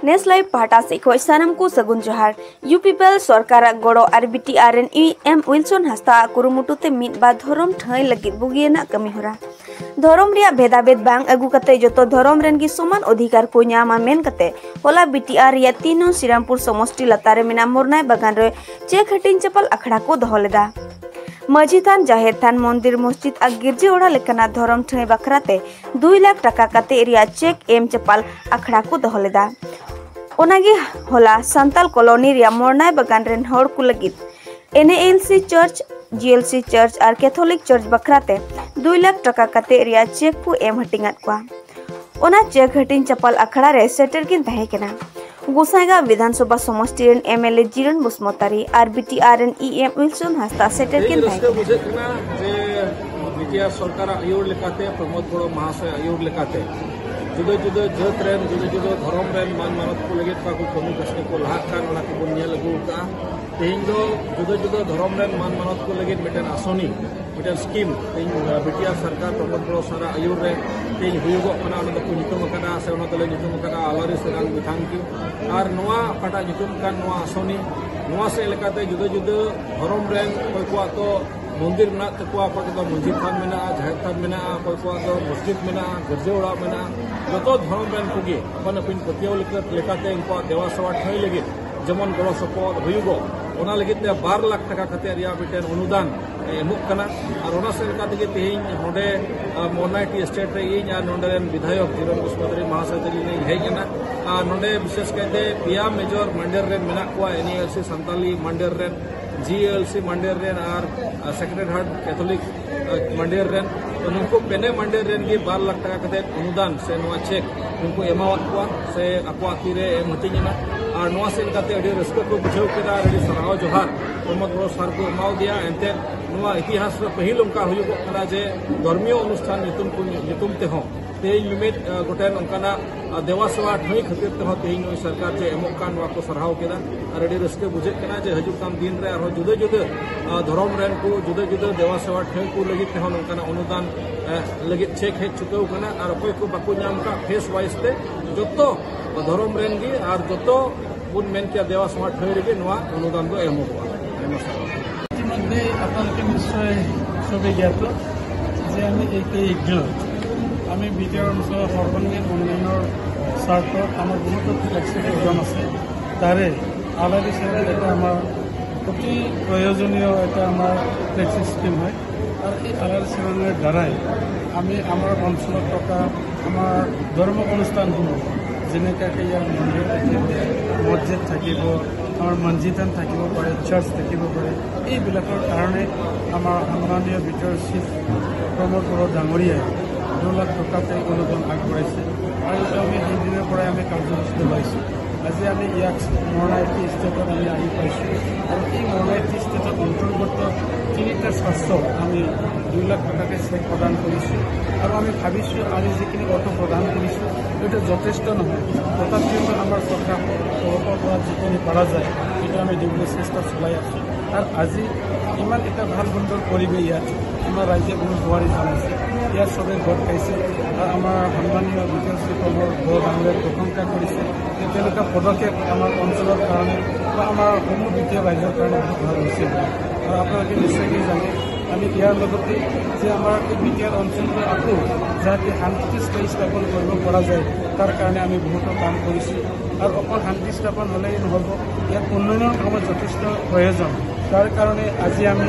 नेस live पाटा से खोज सानम को सगुन जोहार यूपीपीएल सरकार गड़ो और बीटीआर एम विल्सन हास्ता कुरुमुटुते मिद बा धरम ठाई लगित बुगियना कमी होरा धरम रिया भेदाभेद बांग अगु कते जतो धरम रेन की समान अधिकार को न्यामा मेन कते होला बीटीआर रिया तीनों श्रीरामपुर समष्टि लतारे मेना मोरनाय बागान रे चेक हटिन चपल अखड़ा को दहलेदा मजी थान जाहेर थान मंदिर मस्जिद और गिरजे ओड़ा लेकना धरम ठाई बखराते 2 लाख टाका कते रिया चेक एम चपल अखड़ा को दहलेदा ओनागी होला संताल कॉलोनी रिया मोरनाय बागान रेन हर को लगित एनएलसी चर्च जीएलसी चर्च और कैथोलिक चर्च बखराते 2 लाख टाका कते रिया चेक को एम हटिंगात को ओना चेक हटिन चपल अखड़ा रे सेटर किन तहे केना गोसाईगांव विधानसभा समष्टि रेन एमएलए जीरन बुस्मतारी और बीटीआर एम विल्सन हास्ता सेटर किन तहे केना जे बीटीआर सरकार आयुर लेकाते प्रमोद बड़ो महाशय आयुर लेकाते जुदा जुदा जात रेन जुदा जुदा धर्म रेन मान मानत को लगे को कमी कष्ट को लाहा कान ओना को बुनिया लगू का तेहिं दो जुदा जुदा धर्म रेन मान मानत को लगे मिटन आसनी मिटन स्कीम तेहिं बीटीआर सरकार प्रमोद बड़ो सारा आयुर रे तेहिं हुयुगो कना ओना को नितुम कना से ओना तले नितुम कना आलारी सरंग बिथांग की और नोआ पटा नितुम कान नोआ आसनी नोआ से लेकाते जुदा जुदा धर्म रेन कोई को तो मंदिर में तकुआ को मस्जिद थान में जाहिर थान में कोई को मस्जिद में गिरजे ओड़ा में जो धर्म रेन को अपन अपन पतियाव लेकाते इनको देवा सेवा ठाई लगे जेमन गड़ो सपोर्ट हुयुगो ओना लगे 12 लाख टाका कते रिया मिटेन अनुदान एमुक कना और ओना से लेकाते तेहिं नोडे मोरनाय टी स्टेट रे इन और नोडे रेन विधायक जीरन बुस्मतारी महाशय तली हेजना और नोडे विशेष करते पिया मेजर मंडेर रेन मेना को एनएलसी संताली मंडेर रेन जीएलसी मंडेर रेन और सेक्रेटरी हार्ट कैथोलिक मंडेर रेन तो उनको पेने मंडेर रेन की 12 लाख टाका कते अनुदान से नोआ चेक उनको एमावत को से अकवा तीरे एमहटिना और नोआ से कते अडी रस्क को बुझाव केदा अडी सराव जोहार प्रमोद बड़ो सर को एमाव दिया एंते नोआ इतिहास रे पहिल उनका हुयुगो कना जे धर्मीय अनुष्ठान नितुम ते हो तेहिं मिमित गोटेन उनकाना देवा सेवा ठाई खातिर तेहो तेहिं सरकार जे एमोक कान वा को सराव केदा और अडी रस्क बुझे केना जे हजुक काम दिन रे और जुदा जुदा धर्म रेन को जुदा जुदा देवा सेवा ठाई को लगी तेहो उनकाना अनुदान लगे चेक हेज चुकाव कना और अकोय को बाको नाम का फेस वाइज ते जोतो धर्म रेन गी और जोतो बुन मेन के देवा सेवा ठाई रे नोआ अनुदान दो एमोक ইতিমধ্যে আপনাদের নিশ্চয় সবে জ্ঞাত যে আমি এই আমি বিটিআর অঞ্চলৰ সৰ্বাংগীন উন্নয়নৰ স্বাৰ্থত আমাৰ বহুতো ফ্লেক্সিবল প্ৰগ্ৰাম আছে তাৰে আলাদা হিচাপে এটা আমাৰ অতি প্ৰয়োজনীয় এটা আমাৰ ফ্লেক্সি স্কিম হয় আৰু এই আলাদা স্কিমৰ দ্বাৰাই আমি আমাৰ অঞ্চলত থকা আমাৰ ধৰ্ম অনুষ্ঠানসমূহ যেনেকৈ ইয়াৰ মন্দিৰ থাকিব মছজিদ থাকিব আমাৰ মছজিদান থাকিব পাৰে চাৰ্চ থাকিব পাৰে এইবিলাকৰ কাৰণে আমাৰ সন্মানীয় বিটিআৰ চিফ প্ৰমোদ বড়ো ডাঙৰীয়াই 2 লাখ টাকাতে অনুদান আগবঢ়াইছে আৰু আমি সেইদিনৰ পৰাই আমি কাৰ্যসূচী লৈছোঁ আজি আমি ইয়াক মোৰনাই টি ষ্টেটত আমি আহি পাইছোঁ আৰু এই মোৰনাই টি ষ্টেটত অন্তৰ্গত 3টা স্বাস্থ্য আমি 2 লাখ টাকাকে চেক প্ৰদান কৰিছোঁ আৰু আমি ভাবিছোঁ আমি যিখিনি অৰ্থ প্ৰদান কৰিছোঁ এইটো যথেষ্ট নহয় তথাপিও আমাৰ চৰকাৰৰ তৰফৰ পৰা যিখিনি পৰা যায় সেইটো আমি দিবলৈ চেষ্টা চলাই আছোঁ আৰু আজি ইমান এটা ভাল সুন্দৰ পৰিৱেশ ইয়াত আমাৰ ৰাইজে বহুত বোৱাৰী জানাইছে ইয়াত চবে ভোট খাইছে আৰু আমাৰ সন্মানীয় বিকাশসমূহৰ বৰ ডাঙৰে প্ৰশংসা কৰিছে তেওঁলোকৰ পদক্ষেপ আমাৰ অঞ্চলৰ কাৰণে বা আমাৰ সমূহ দ্বিতীয় ৰাইজৰ কাৰণে বহুত ভাল হৈছে আৰু আপোনালোকে নিশ্চয়কৈ জানে আমি ইয়াৰ লগতে যে আমাৰ এই বিটিআৰ অঞ্চলটো আকৌ যাতে শান্তি স্থাপন কৰিব পৰা যায় তাৰ কাৰণে আমি বহুতো কাম কৰিছোঁ আৰু অকল শান্তি স্থাপন হ'লেই নহ'ব ইয়াত উন্নয়নৰ কামত যথেষ্ট প্ৰয়োজন তাৰ কাৰণে আজি আমি